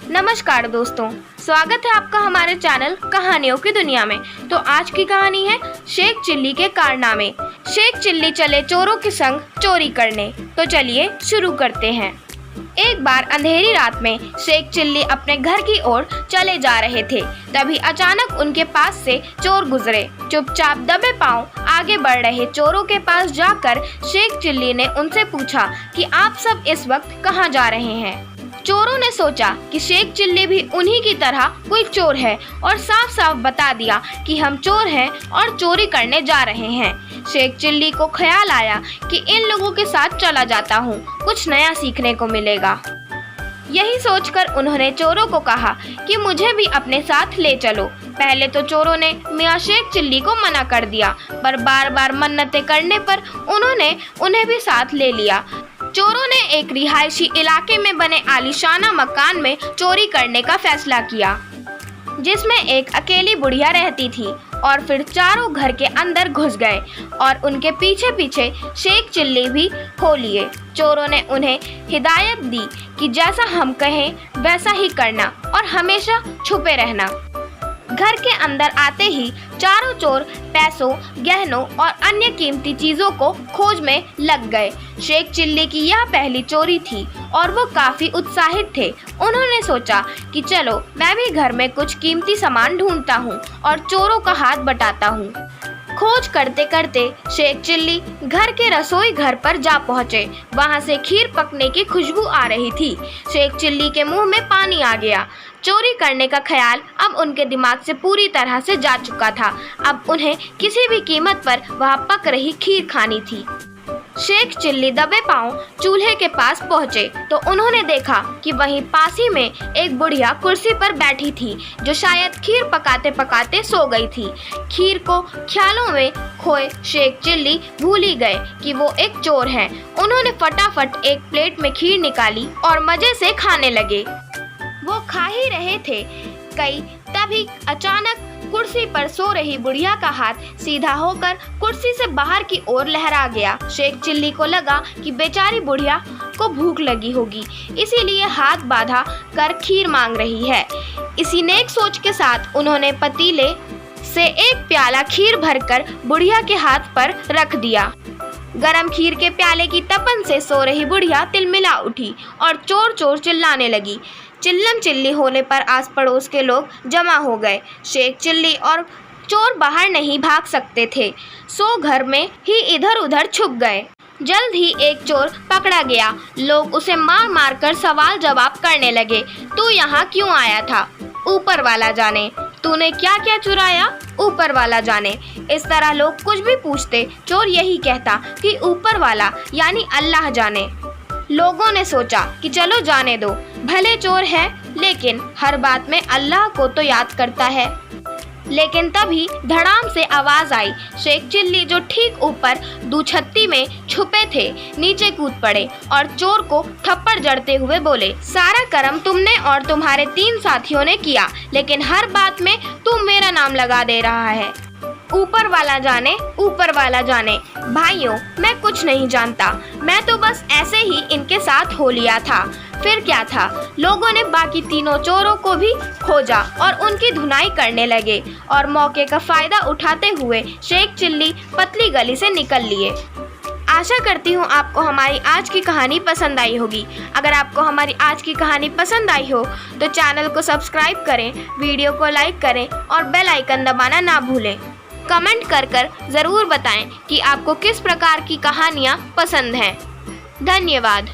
नमस्कार दोस्तों, स्वागत है आपका हमारे चैनल कहानियों की दुनिया में। तो आज की कहानी है शेख चिल्ली के कारनामे। शेख चिल्ली चले चोरों के संग चोरी करने। तो चलिए शुरू करते हैं। एक बार अंधेरी रात में शेख चिल्ली अपने घर की ओर चले जा रहे थे। तभी अचानक उनके पास से चोर गुजरे। चुपचाप दबे पांव आगे बढ़ रहे चोरों के पास जाकर शेख चिल्ली ने उनसे पूछा कि आप सब इस वक्त कहां जा रहे हैं। चोरों ने सोचा कि शेख चिल्ली भी उन्हीं की तरह कोई चोर है और साफ साफ बता दिया कि हम चोर हैं और चोरी करने जा रहे हैं। शेख चिल्ली को ख्याल आया कि इन लोगों के साथ चला जाता हूँ, कुछ नया सीखने को मिलेगा। यही सोचकर उन्होंने चोरों को कहा कि मुझे भी अपने साथ ले चलो। पहले तो चोरों ने मियां शेख चिल्ली को मना कर दिया, पर बार बार मन्नतें करने पर उन्होंने उन्हें भी साथ ले लिया। चोरों ने एक रिहायशी इलाके में बने आलीशाना मकान में चोरी करने का फैसला किया, जिसमें एक अकेली बुढ़िया रहती थी। और फिर चारों घर के अंदर घुस गए और उनके पीछे पीछे शेख चिल्ली भी हो लिए। चोरों ने उन्हें हिदायत दी कि जैसा हम कहें वैसा ही करना और हमेशा छुपे रहना। घर के अंदर आते ही चारों चोर पैसों, गहनों और अन्य कीमती चीजों को खोज में लग गए। शेख चिल्ली की यह पहली चोरी थी और वो काफी उत्साहित थे। उन्होंने सोचा कि चलो मैं भी घर में कुछ कीमती सामान ढूंढता हूँ और चोरों का हाथ बटाता हूँ। खोज करते करते शेख चिल्ली घर के रसोई घर पर जा पहुँचे। वहाँ से खीर पकने की खुशबू आ रही थी। शेख चिल्ली के मुंह में पानी आ गया। चोरी करने का ख्याल अब उनके दिमाग से पूरी तरह से जा चुका था। अब उन्हें किसी भी कीमत पर वहाँ पक रही खीर खानी थी। शेख चिल्ली दबे पांव चूल्हे के पास पहुँचे तो उन्होंने देखा कि वहीं पास ही में एक बुढ़िया कुर्सी पर बैठी थी, जो शायद खीर पकाते पकाते सो गई थी। खीर को ख्यालों में खोए शेख चिल्ली भूल ही गए कि वो एक चोर हैं। उन्होंने फटाफट एक प्लेट में खीर निकाली और मजे से खाने लगे। वो खा ही रहे थे तभी अचानक कुर्सी पर सो रही बुढ़िया का हाथ सीधा होकर कुर्सी से बाहर की ओर लहरा गया। शेख चिल्ली को लगा कि बेचारी बुढ़िया को भूख लगी होगी, इसीलिए हाथ बांधा कर खीर मांग रही है। इसी नेक सोच के साथ उन्होंने पतीले से एक प्याला खीर भरकर बुढ़िया के हाथ पर रख दिया। गरम खीर के प्याले की तपन से सो रही बुढ़िया तिलमिला उठी और चोर चोर चिल्लाने लगी। चिल्लम चिल्ली होने पर आस पड़ोस के लोग जमा हो गए। शेख चिल्ली और चोर बाहर नहीं भाग सकते थे, सो घर में ही इधर उधर छुप गए। जल्द ही एक चोर पकड़ा गया। लोग उसे मार मार कर सवाल जवाब करने लगे। तू यहाँ क्यों आया था? ऊपर वाला जाने। तूने क्या क्या चुराया? ऊपर वाला जाने। इस तरह लोग कुछ भी पूछते, चोर यही कहता कि ऊपर वाला यानी अल्लाह जाने। लोगों ने सोचा कि चलो जाने दो, भले चोर है लेकिन हर बात में अल्लाह को तो याद करता है। लेकिन तभी धड़ाम से आवाज आई। शेख चिल्ली जो ठीक ऊपर दूछत्ती में छुपे थे, नीचे कूद पड़े और चोर को थप्पड़ जड़ते हुए बोले, सारा कर्म तुमने और तुम्हारे 3 साथियों ने किया, लेकिन हर बात में तुम मेरा नाम लगा दे रहा है। ऊपर वाला जाने, ऊपर वाला जाने। भाइयों, मैं कुछ नहीं जानता, मैं तो बस ऐसे ही इनके साथ हो लिया था। फिर क्या था? लोगों ने बाकी तीनों चोरों को भी खोजा और उनकी धुनाई करने लगे और मौके का फायदा उठाते हुए शेख चिल्ली पतली गली से निकल लिए। आशा करती हूँ आपको हमारी आज की कहानी पसंद आई होगी। अगर आपको हमारी आज की कहानी पसंद आई हो तो चैनल को सब्सक्राइब करें, वीडियो को लाइक करें और बेल आइकन दबाना ना भूलें। कमेंट कर ज़रूर बताएं कि आपको किस प्रकार की कहानियाँ पसंद हैं। धन्यवाद।